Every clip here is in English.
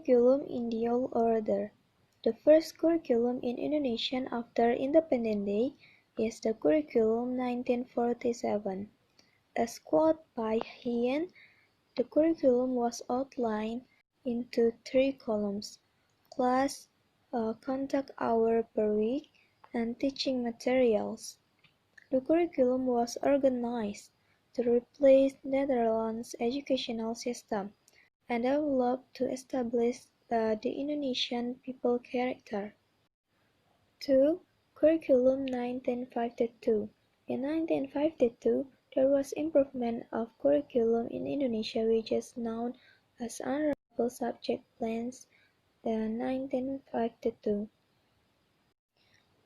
curriculum in the old order. The first curriculum in Indonesian after Independence Day is the curriculum 1947. As quoted by Hien, the curriculum was outlined into three columns: class, contact hour per week, and teaching materials. The curriculum was organized to replace Netherlands' educational system and developed to establish the Indonesian people character. 2. Curriculum 1952. In 1952, there was improvement of curriculum in Indonesia which is known as Unravel Subject Plans, the 1952.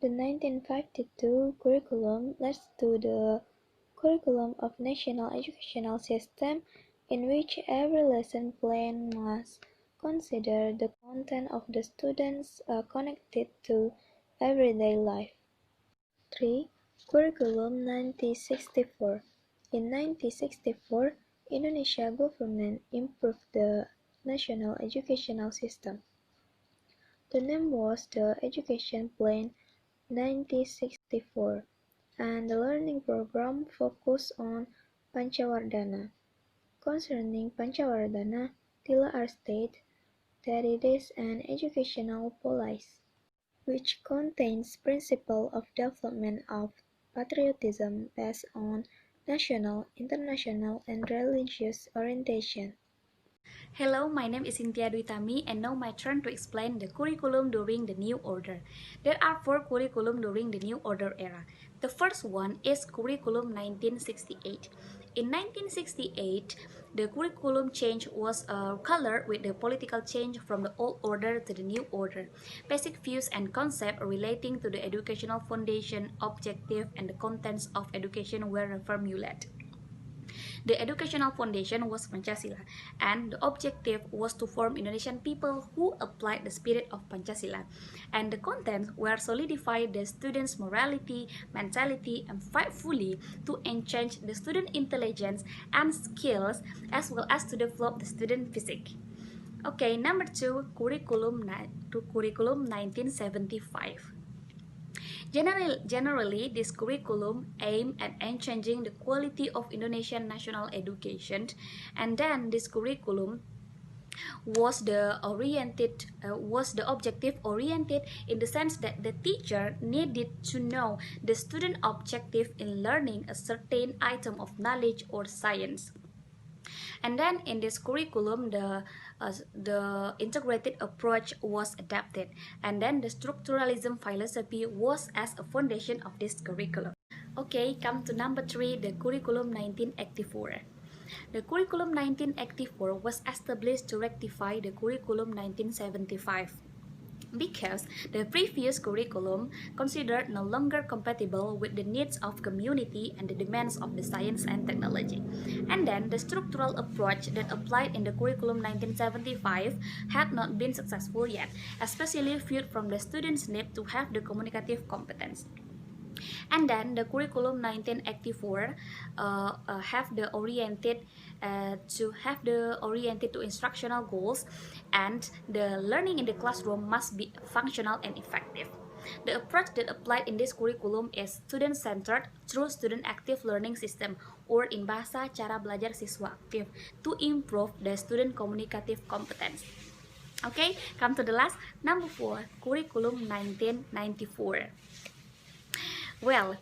The 1952 curriculum led to the curriculum of national educational system in which every lesson plan must consider the content of the students connected to everyday life. 3. Curriculum 1964. In 1964, Indonesia government improved the national educational system. The name was the Education Plan 1964, and the learning program focused on Pancawardhana. Concerning Pancawardhana, Tila are stated that it is an educational policy which contains principles of development of patriotism based on national, international, and religious orientation. Hello, my name is Cynthia Duitami, and now my turn to explain the curriculum during the New Order. There are four curriculum during the New Order era. The first one is curriculum 1968. In 1968, the curriculum change was colored with the political change from the old order to the new order. Basic views and concepts relating to the educational foundation, objective, and the contents of education were reformulated. The educational foundation was Pancasila, and the objective was to form Indonesian people who applied the spirit of Pancasila. And the contents were solidify the students' morality, mentality, and fight fully to enhance the student intelligence and skills, as well as to develop the student physique. Okay, number 2, curriculum 1975. Generally, this curriculum aimed at enhancing the quality of Indonesian national education, and then this curriculum was the objective oriented in the sense that the teacher needed to know the student objective in learning a certain item of knowledge or science. And then in this curriculum, the integrated approach was adapted, and then the structuralism philosophy was as a foundation of this curriculum. Okay, come to number 3, the curriculum 1984. The curriculum 1984 was established to rectify the curriculum 1975. Because the previous curriculum considered no longer compatible with the needs of community and the demands of the science and technology. And then the structural approach that applied in the curriculum 1975 had not been successful yet, especially viewed from the students' need to have the communicative competence. And then the curriculum 1984 have the oriented to instructional goals, and the learning in the classroom must be functional and effective. The approach that applied in this curriculum is student-centered through student active learning system, or in bahasa cara belajar siswa aktif, to improve the student communicative competence. Okay, come to the last, number 4, curriculum 1994. Well,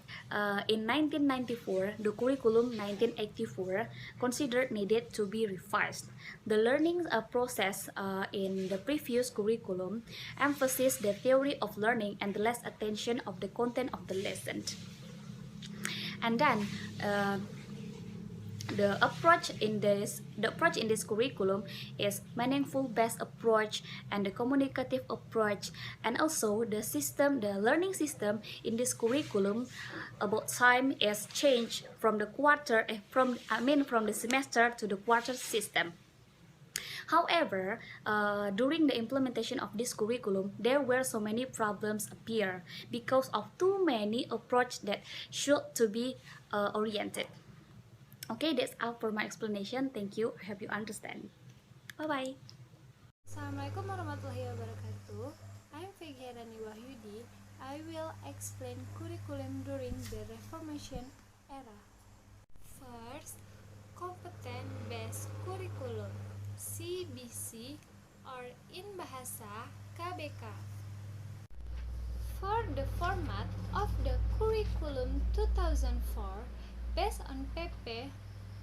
in 1994, the curriculum 1984 considered needed to be revised. The learning process in the previous curriculum emphasized the theory of learning and the less attention of the content of the lesson. And then the approach in this curriculum is meaningful based approach and the communicative approach, and also the learning system in this curriculum about time is changed from the from the semester to the quarter system. However, during the implementation of this curriculum, there were so many problems appear because of too many approach that should to be oriented. Okay, that's all for my explanation. Thank you. I hope you understand. Bye-bye. Assalamualaikum warahmatullahi wabarakatuh. I'm Fegiarani Wahyudi. I will explain curriculum during the Reformation era. First, Competent-Based Curriculum (CBC) or in Bahasa KBK. For the format of the curriculum 2004 based on PP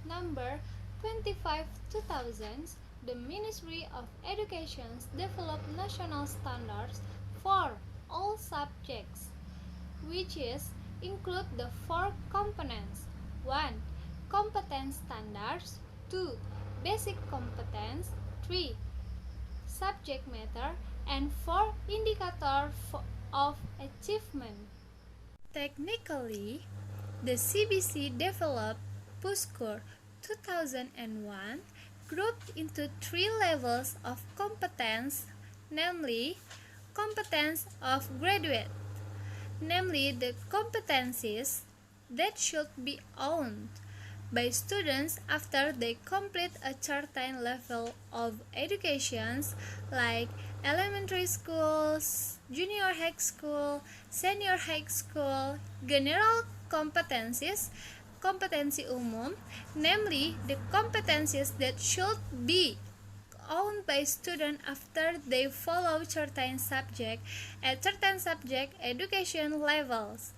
number 25/2000, the Ministry of Education developed national standards for all subjects, which include the four components: 1. Competence standards, 2. Basic competence, 3. Subject matter, and 4. Indicator of achievement. Technically, the CBC developed PUSCUR 2001 grouped into three levels of competence, namely competence of graduate, namely the competencies that should be owned by students after they complete a certain level of education, like elementary schools, junior high school, senior high school. General competencies, kompetensi umum, namely the competencies that should be owned by students after they follow certain subject at certain subject education levels.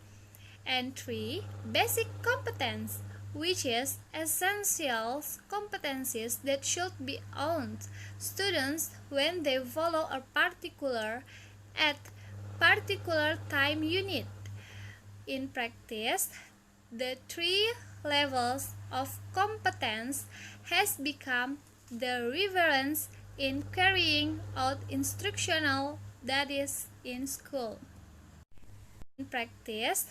And 3. Basic competence, which is essential competencies that should be owned students when they follow a particular time unit. In practice, the three levels of competence has become the reference in carrying out instructional, that is, in school. In practice,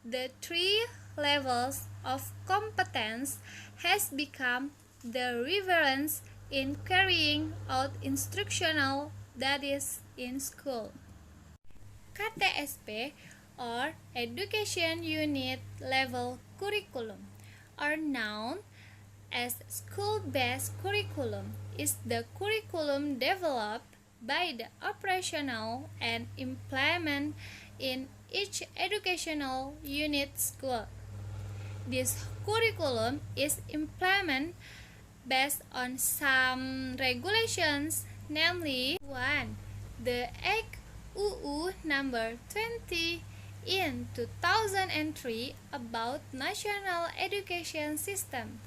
the three levels of competence has become the reference in carrying out instructional, that is, in school. KTSP or Education Unit Level Curriculum, are known as school-based curriculum, is the curriculum developed by the operational and implemented in each educational unit school. This curriculum is implemented based on some regulations, namely 1. The Act UU number 20 in 2003 about National Education System.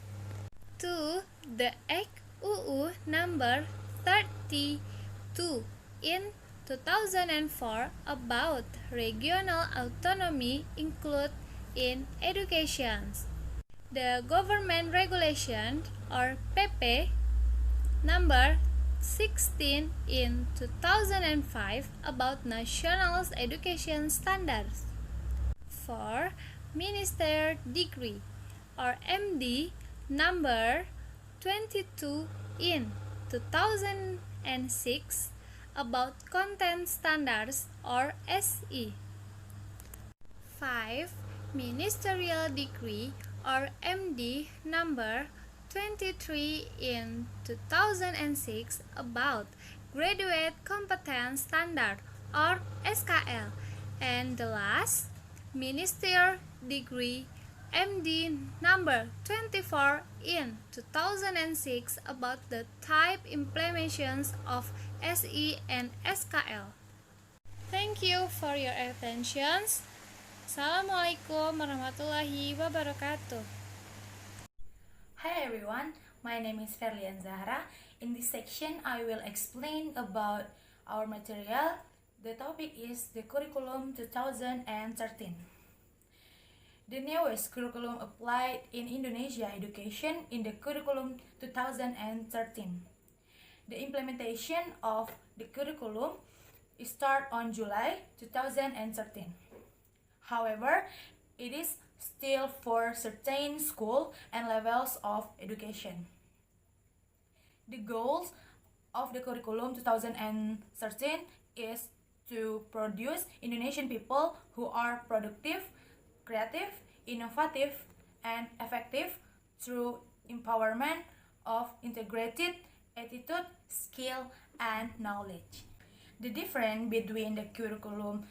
2. The Act UU number 32 in 2004 about regional autonomy include in education. The Government Regulation or PP number 16 in 2005 about national education standards. 4. Minister Degree or MD number 22 in 2006 about content standards or SE. 5. Ministerial Degree or MD number 23 in 2006 about Graduate Competence Standard or SKL. And the last, Ministerial Degree MD number 24 in 2006 about the type implementations of SE and SKL. Thank you for your attention. Assalamualaikum warahmatullahi wabarakatuh. Hi everyone, my name is Ferlian Zahra. In this section, I will explain about our material. The topic is the curriculum 2013. The newest curriculum applied in Indonesia education in the curriculum 2013. The implementation of the curriculum start on July 2013. However, it is still for certain school and levels of education. The goals of the curriculum 2013 is to produce Indonesian people who are productive, creative, innovative, and effective through empowerment of integrated attitude, skill, and knowledge. The difference between the curriculum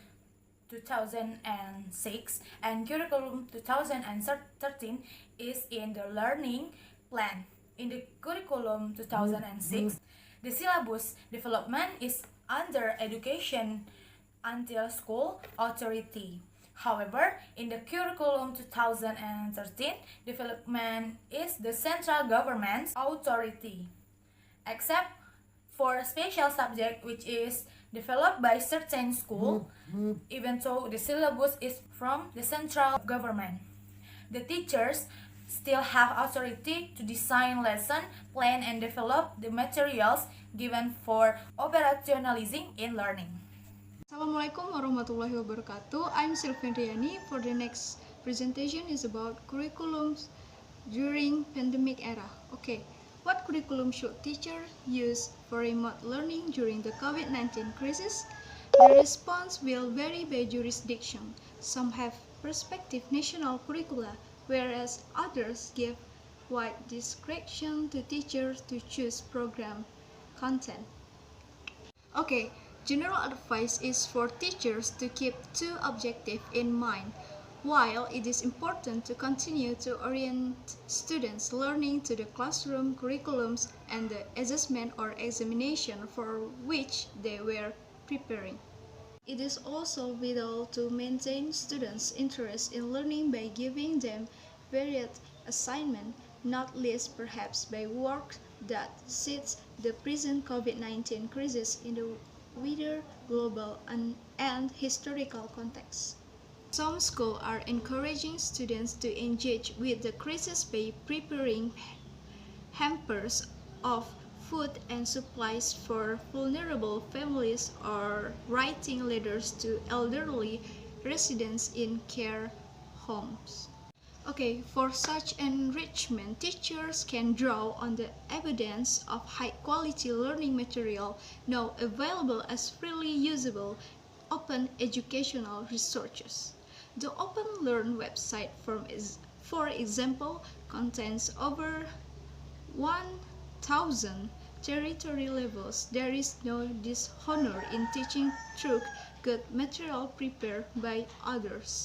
2006 and curriculum 2013 is in the learning plan. In the curriculum 2006, the syllabus development is under education until school authority. However, in the curriculum 2013, development is the central government's authority, except for a special subject which is developed by certain school, even though the syllabus is from the central government. The teachers still have authority to design lesson plan and develop the materials given for operationalizing in learning. Assalamualaikum warahmatullahi wabarakatuh. I'm Sylvian. For the next presentation is about curriculums during pandemic era. Okay, what curriculum should teachers use for remote learning during the COVID-19 crisis? The response will vary by jurisdiction. Some have prospective national curricula, whereas others give wide discretion to teachers to choose program content. Okay, general advice is for teachers to keep two objectives in mind. While it is important to continue to orient students' learning to the classroom curriculums and the assessment or examination for which they were preparing, it is also vital to maintain students' interest in learning by giving them varied assignments, not least perhaps by work that suits the present COVID-19 crisis in the wider global and historical context. Some schools are encouraging students to engage with the crisis by preparing hampers of food and supplies for vulnerable families or writing letters to elderly residents in care homes. Okay, for such enrichment, teachers can draw on the evidence of high-quality learning material now available as freely usable open educational resources. The OpenLearn website, for example, contains over 1,000 territory levels. There is no dishonor in teaching through good material prepared by others.